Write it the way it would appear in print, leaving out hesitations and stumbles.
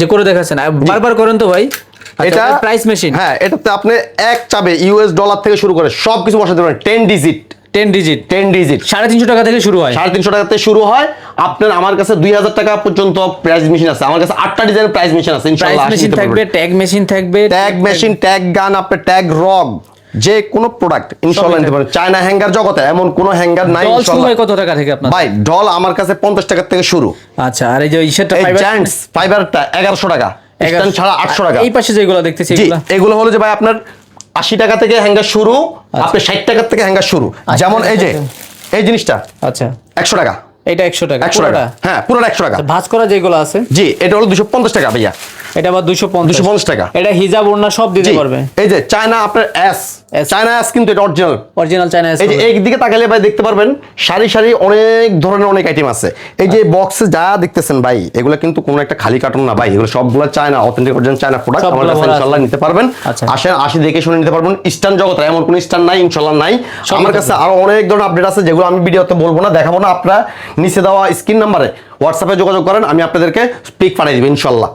যে করে দেখাচ্ছেন বারবার করেন তো ভাই। এটা প্রাইস মেশিন। হ্যাঁ, এটাতে আপনি এক চাবে ইউএস ডলার থেকে শুরু করে সবকিছু বসাতে পারেন। 10 ডিজিট 10 ডিজিট 10 ডিজিট 350 টাকা থেকে শুরু হয়। 350 টাকা থেকে শুরু হয়। আপনার আমার কাছে 2000 টাকা পর্যন্ত প্রাইস মেশিন আছে। আমার কাছে 8টা ডিজাইনের প্রাইস মেশিন আছে ইনশাআল্লাহ। প্রাইস মেশিন থাকবে, ট্যাগ মেশিন থাকবে, ট্যাগ মেশিন, ট্যাগ গান, আপনার ট্যাগ রগ, যে কোনো প্রোডাক্ট ইনশাআল্লাহ নিতে পারেন। চায়না হ্যাঙ্গার জগতে এমন কোনো হ্যাঙ্গার নাই ডল শুরু ইনশাআল্লাহ। হয় কত টাকা থেকে আপনার? ভাই ডল আমার কাছে 50 টাকা থেকে শুরু। আচ্ছা, আর এই যে ইসেরটা এই ফাইবার জায়ান্টস ফাইবারটা 1100 টাকা, স্ট্যান্ড ছাড়া 800 টাকা। এই পাশে যেগুলো দেখতেছি জি, এগুলো এগুলো হলো যে ভাই আপনার 80 টাকা থেকে হ্যাঙ্গার শুরু, আপনার 60 টাকা থেকে হ্যাঙ্গার শুরু। যেমন এই যে এই জিনিসটা আচ্ছা 100 টাকা, এটা 100 টাকা 100 টাকা, হ্যাঁ পুরোটা 100 টাকা। ভাঁজ করা যেগুলো আছে জি, এটা হলো 250 টাকা ভাইয়া। এটা আবার 250 250 টাকা। এটা হিজাব ওড়না সব দিতে জি, পারবে। এই যে চায়না আপনার এস, চায়না এস কিন্তু এটা অরিজিনাল। অরিজিনাল চায়না এই যে এই দিকে তাকালে ভাই দেখতে পারবেন সারি সারি অনেক ধরনের অনেক আইটেম আছে। এই যে বক্সে যা দেখতেছেন ভাই, এগুলো কিন্তু কোনো একটা খালি কার্টন না ভাই, এগুলো সবগুলো China, authentic original China product. আমার কাছে ইনশাআল্লাহ নিতে পারবেন। আসেন, আসি দেখে শুনে নিতে পারবেন। ইস্টার্ন জগতে এমন কোনো ইস্টার্ন নাই ইনশাআল্লাহ, নাই। আমার কাছে আরো অনেক ধরনের আপডেট আছে যেগুলো আমি ভিডিওতে বলবো না, দেখাবো না। আপনারা নিচে দেওয়া স্ক্রিন নাম্বারে হোয়াটসঅ্যাপে যোগাযোগ করেন, আমি আপনাদেরকে পিক পাঠিয়ে দিব ইনশাআল্লাহ।